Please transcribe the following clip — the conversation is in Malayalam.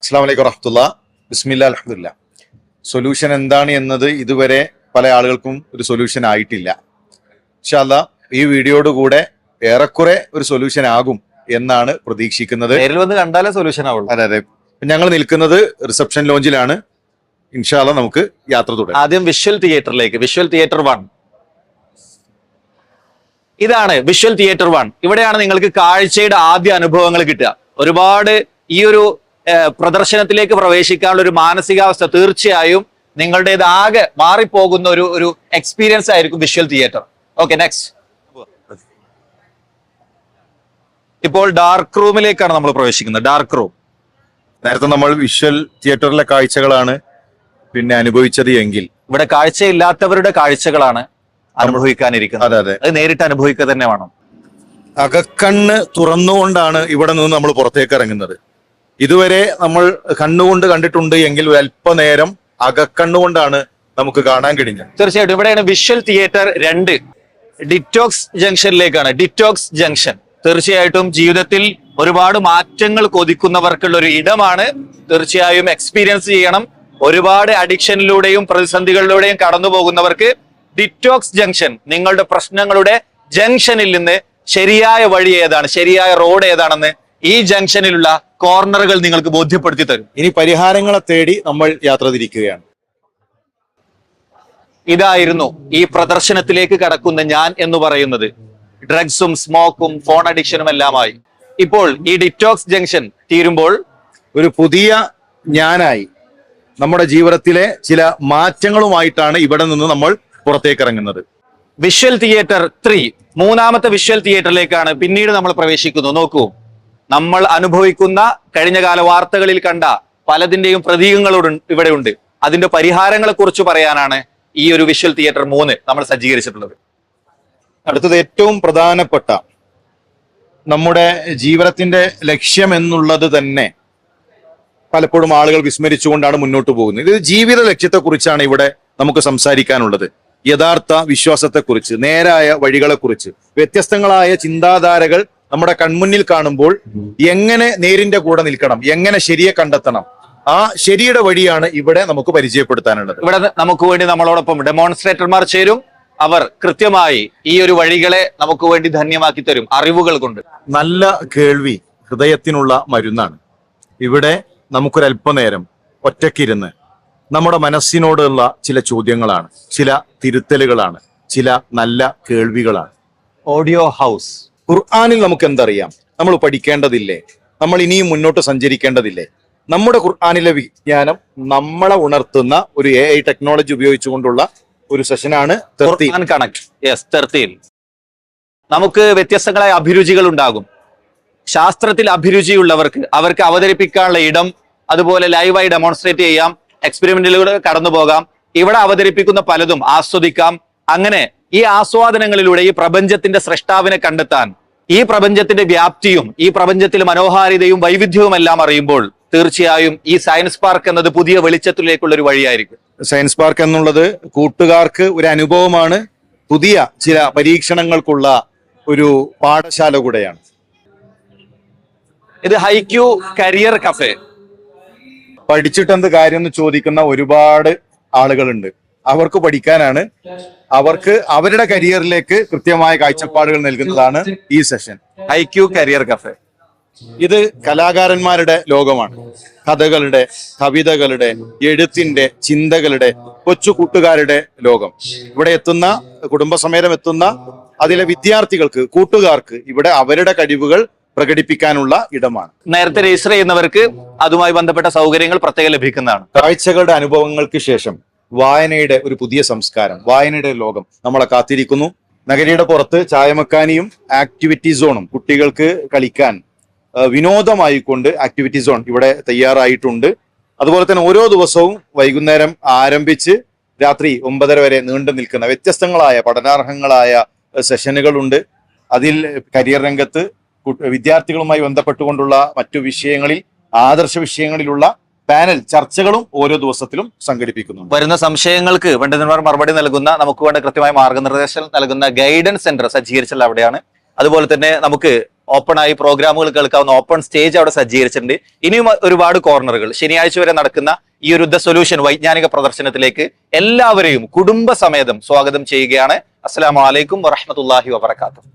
അസ്സലാമു അലൈക്കും വറഹ്മത്തുള്ളാ. ബിസ്മില്ലാ അൽഹംദുലില്ലാ. സൊല്യൂഷൻ എന്താണ് എന്നത് ഇതുവരെ പല ആളുകൾക്കും ഒരു സൊല്യൂഷൻ ആയിട്ടില്ല. ഇൻഷാ അല്ലാഹ് ഈ വീഡിയോയോട് കൂടെ ഏറെക്കുറെ ഒരു സൊല്യൂഷൻ ആകും എന്നാണ് പ്രതീക്ഷിക്കുന്നത്. നേരിൽ വന്ന് കണ്ടാലേ സൊല്യൂഷൻ ആവുള്ളൂ. അതെ അതെ. ഞങ്ങൾ നിൽക്കുന്നത് റിസപ്ഷൻ ലോഞ്ചിലാണ്. ഇൻഷാ അല്ലാഹ് നമുക്ക് യാത്ര തുടരാം. ആദ്യം വിഷ്വൽ തിയേറ്ററിലേക്ക്. വിഷ്വൽ തിയേറ്റർ 1 ഇതാണ്. വിഷ്വൽ തിയേറ്റർ 1 ഇവിടെയാണ് നിങ്ങൾക്ക് കാഴ്ചയുടെ ആദ്യ അനുഭവങ്ങൾ കിട്ടുക. ഒരുപാട് ഈ ഒരു പ്രദർശനത്തിലേക്ക് പ്രവേശിക്കാനുള്ള ഒരു മാനസികാവസ്ഥ തീർച്ചയായും നിങ്ങളുടേത് ആകെ മാറിപ്പോകുന്ന ഒരു എക്സ്പീരിയൻസ് ആയിരിക്കും വിഷ്വൽ തിയേറ്റർ. Okay, next. ഇപ്പോൾ ഡാർക്ക് റൂമിലേക്കാണ് നമ്മൾ പ്രവേശിക്കുന്നത്. Dark room. നേരത്തെ നമ്മൾ വിഷ്വൽ തിയേറ്ററിലെ കാഴ്ചകളാണ് അനുഭവിച്ചത് എങ്കിൽ ഇവിടെ കാഴ്ചയില്ലാത്തവരുടെ കാഴ്ചകളാണ് അനുഭവിക്കാനിരിക്കുന്നത്. അതെ അതെ, അത് നേരിട്ട് അനുഭവിക്കുക തന്നെ വേണം. അകക്കണ്ണ് തുറന്നുകൊണ്ടാണ് ഇവിടെ നിന്ന് നമ്മൾ പുറത്തേക്ക് ഇറങ്ങുന്നത്. ഇതുവരെ നമ്മൾ കണ്ണുകൊണ്ട് കണ്ടിട്ടുണ്ട് എങ്കിൽ അല്പനേരം അകക്കണ്ണുകൊണ്ടാണ് നമുക്ക് കാണാൻ കഴിഞ്ഞത്. തീർച്ചയായിട്ടും ഇവിടെയാണ് വിഷ്വൽ തിയേറ്റർ 2 ഡിറ്റോക്സ് ജംഗ്ഷനിലേക്കാണ്. ഡിറ്റോക്സ് ജംഗ്ഷൻ തീർച്ചയായിട്ടും ജീവിതത്തിൽ ഒരുപാട് മാറ്റങ്ങൾ കൊതിക്കുന്നവർക്കുള്ള ഒരു ഇടമാണ്. തീർച്ചയായും എക്സ്പീരിയൻസ് ചെയ്യണം. ഒരുപാട് അഡിക്ഷനിലൂടെയും പ്രതിസന്ധികളിലൂടെയും കടന്നു പോകുന്നവർക്ക് ഡിറ്റോക്സ് ജംഗ്ഷൻ നിങ്ങളുടെ പ്രശ്നങ്ങളുടെ ജംഗ്ഷനിൽ നിന്ന് ശരിയായ വഴി ഏതാണ്, ശരിയായ റോഡ് ഏതാണെന്ന് ഈ ജംഗ്ഷനിലുള്ള കോർണറുകൾ നിങ്ങൾക്ക് ബോധ്യപ്പെടുത്തി തരും. ഇനി പരിഹാരങ്ങളെ തേടി നമ്മൾ യാത്ര തിരിക്കുകയാണ്. ഇതായിരുന്നു ഈ പ്രദർശനത്തിലേക്ക് കടക്കുന്ന ഞാൻ എന്ന് പറയുന്നത്. ഡ്രഗ്സും സ്മോക്കും ഫോൺ അഡിക്ഷനും എല്ലാമായി ഇപ്പോൾ ഈ ഡിറ്റോക്സ് ജംഗ്ഷൻ തീരുമ്പോൾ ഒരു പുതിയ ഞാനായി നമ്മുടെ ജീവിതത്തിലെ ചില മാറ്റങ്ങളുമായിട്ടാണ് ഇവിടെ നിന്ന് നമ്മൾ പുറത്തേക്ക് ഇറങ്ങുന്നത്. വിഷ്വൽ തിയേറ്റർ 3 മൂന്നാമത്തെ വിഷ്വൽ തിയേറ്ററിലേക്കാണ് പിന്നീട് നമ്മൾ പ്രവേശിക്കുന്നു. നോക്കൂ, നമ്മൾ അനുഭവിക്കുന്ന കഴിഞ്ഞ കാല വാർത്തകളിൽ കണ്ട പലതിന്റെയും പ്രതീകങ്ങളോട് ഇവിടെ ഉണ്ട്. അതിന്റെ പരിഹാരങ്ങളെ കുറിച്ച് പറയാനാണ് ഈ ഒരു വിഷ്വൽ തിയേറ്റർ 3 നമ്മൾ സജ്ജീകരിച്ചിട്ടുള്ളത്. അടുത്തത് ഏറ്റവും പ്രധാനപ്പെട്ട നമ്മുടെ ജീവിതത്തിന്റെ ലക്ഷ്യം എന്നുള്ളത് തന്നെ പലപ്പോഴും ആളുകൾ വിസ്മരിച്ചുകൊണ്ടാണ് മുന്നോട്ട് പോകുന്നത്. ഇത് ജീവിത ലക്ഷ്യത്തെ കുറിച്ചാണ് ഇവിടെ നമുക്ക് സംസാരിക്കാനുള്ളത്. യഥാർത്ഥ വിശ്വാസത്തെക്കുറിച്ച്, നേരായ വഴികളെക്കുറിച്ച്, വ്യത്യസ്തങ്ങളായ ചിന്താധാരകൾ നമ്മുടെ കൺമുന്നിൽ കാണുമ്പോൾ എങ്ങനെ നേരിന്റെ കൂടെ നിൽക്കണം, എങ്ങനെ ശരിയെ കണ്ടെത്തണം, ആ ശരിയുടെ വഴിയാണ് ഇവിടെ നമുക്ക് പരിചയപ്പെടുത്താനുള്ളത്. ഇവിടെ നമുക്ക് വേണ്ടി നമ്മളോടൊപ്പം ഡെമോൺസ്ട്രേറ്റർമാർ ചേരും. അവർ കൃത്യമായി ഈ ഒരു വഴികളെ നമുക്ക് വേണ്ടി ധന്യമാക്കി തരും അറിവുകൾ കൊണ്ട്. നല്ല കേൾവി ഹൃദയത്തിനുള്ള മരുന്നാണ്. ഇവിടെ നമുക്കൊരല്പനേരം ഒറ്റയ്ക്കിരുന്ന് നമ്മുടെ മനസ്സിനോടുള്ള ചില ചോദ്യങ്ങളാണ്, ചില തിരുത്തലുകളാണ്, ചില നല്ല കേൾവികളാണ്. Audio house. ഖുർആനിൽ നമുക്ക് എന്തറിയാം? നമ്മൾ പഠിക്കേണ്ടതില്ലേ? നമ്മൾ ഇനിയും മുന്നോട്ട് സഞ്ചരിക്കേണ്ടതില്ലേ? നമ്മുടെ ഖുർആനിലെ വിജ്ഞാനം നമ്മളെ ഉണർത്തുന്ന ഒരു AI ടെക്നോളജി ഉപയോഗിച്ചുകൊണ്ടുള്ള ഒരു സെഷനാണ് 13. നമുക്ക് വ്യത്യസ്തങ്ങളായ അഭിരുചികൾ ഉണ്ടാകും. ശാസ്ത്രത്തിൽ അഭിരുചിയുള്ളവർക്ക് അവർക്ക് അവതരിപ്പിക്കാനുള്ള ഇടം, അതുപോലെ ലൈവായി ഡെമോൺസ്ട്രേറ്റ് ചെയ്യാം, എക്സ്പെരിമെന്റിലൂടെ കടന്നു പോകാം. ഇവിടെ അവതരിപ്പിക്കുന്ന പലതും ആസ്വദിക്കാം. അങ്ങനെ ഈ ആസ്വാദനങ്ങളിലൂടെ ഈ പ്രപഞ്ചത്തിന്റെ സ്രഷ്ടാവിനെ കണ്ടെത്താൻ, ഈ പ്രപഞ്ചത്തിന്റെ വ്യാപ്തിയും ഈ പ്രപഞ്ചത്തിലെ മനോഹാരിതയും വൈവിധ്യവും എല്ലാം അറിയുമ്പോൾ തീർച്ചയായും ഈ സയൻസ് പാർക്ക് എന്നത് പുതിയ വെളിച്ചത്തിലേക്കുള്ള ഒരു വഴിയായിരിക്കും. സയൻസ് പാർക്ക് എന്നുള്ളത് കൂട്ടുകാർക്ക് ഒരു അനുഭവമാണ്, പുതിയ ചില പരീക്ഷണങ്ങൾക്കുള്ള ഒരു പാഠശാല കൂടെയാണ്. ഇത് ഹൈക്യൂ കരിയർ കഫേ. പഠിച്ചിട്ടെന്ത് കാര്യം എന്ന് ചോദിക്കുന്ന ഒരുപാട് ആളുകളുണ്ട്. അവർക്ക് പഠിക്കാനാണ്, അവർക്ക് അവരുടെ കരിയറിലേക്ക് കൃത്യമായ കാഴ്ചപ്പാടുകൾ നൽകുന്നതാണ് ഈ സെഷൻ. HeiQ career cafe. ഇത് കലാകാരന്മാരുടെ ലോകമാണ്. കഥകളുടെ, കവിതകളുടെ, എഴുത്തിന്റെ, ചിന്തകളുടെ, കൊച്ചു കൂട്ടുകാരുടെ ലോകം. ഇവിടെ എത്തുന്ന, കുടുംബസമേതം എത്തുന്ന അതിലെ വിദ്യാർത്ഥികൾക്ക്, കൂട്ടുകാർക്ക് ഇവിടെ അവരുടെ കഴിവുകൾ പ്രകടിപ്പിക്കാനുള്ള ഇടമാണ്. നേരത്തെ രജിസ്റ്റർ ചെയ്യുന്നവർക്ക് അതുമായി ബന്ധപ്പെട്ട സൗകര്യങ്ങൾ പ്രത്യേകം ലഭിക്കുന്നതാണ്. കാഴ്ചകളുടെ അനുഭവങ്ങൾക്ക് ശേഷം വായനയുടെ ഒരു പുതിയ സംസ്കാരം, വായനയുടെ ലോകം നമ്മളെ കാത്തിരിക്കുന്നു. നഗരിയുടെ പുറത്ത് ചായമക്കാനിയും ആക്ടിവിറ്റി സോണും, കുട്ടികൾക്ക് കളിക്കാൻ വിനോദമായിക്കൊണ്ട് ആക്ടിവിറ്റി സോൺ ഇവിടെ തയ്യാറായിട്ടുണ്ട്. അതുപോലെ തന്നെ ഓരോ ദിവസവും വൈകുന്നേരം ആരംഭിച്ച് രാത്രി 9:30 വരെ നീണ്ടു നിൽക്കുന്ന വ്യത്യസ്തങ്ങളായ പഠനാർഹങ്ങളായ സെഷനുകളുണ്ട്. അതിൽ കരിയർ രംഗത്ത് വിദ്യാർത്ഥികളുമായി ബന്ധപ്പെട്ടുകൊണ്ടുള്ള മറ്റു വിഷയങ്ങളിൽ, ആദർശ വിഷയങ്ങളിലുള്ള പാനൽ ചർച്ചകളും ഓരോ ദിവസത്തിലും സംഘടിപ്പിക്കുന്നു. വരുന്ന സംശയങ്ങൾക്ക് പണ്ഡിതന്മാർ മറുപടി നൽകുന്ന, നമുക്ക് വേണ്ട കൃത്യമായ മാർഗനിർദ്ദേശം നൽകുന്ന ഗൈഡൻസ് സെന്റർ സജ്ജീകരിച്ചുള്ള അവിടെയാണ്. അതുപോലെ തന്നെ നമുക്ക് ഓപ്പൺ ആയി പ്രോഗ്രാമുകൾ കേൾക്കാവുന്ന ഓപ്പൺ സ്റ്റേജ് അവിടെ സജ്ജീകരിച്ചിട്ടുണ്ട്. ഇനിയും ഒരുപാട് കോർണറുകൾ. ശനിയാഴ്ച വരെ നടക്കുന്ന ഈ ഒരു ദ സൊല്യൂഷൻ വൈജ്ഞാനിക പ്രദർശനത്തിലേക്ക് എല്ലാവരെയും കുടുംബസമേതം സ്വാഗതം ചെയ്യുകയാണ്. അസ്സലാമു അലൈക്കും വറഹ്മത്തുള്ളാഹി വബറകാതുഹു.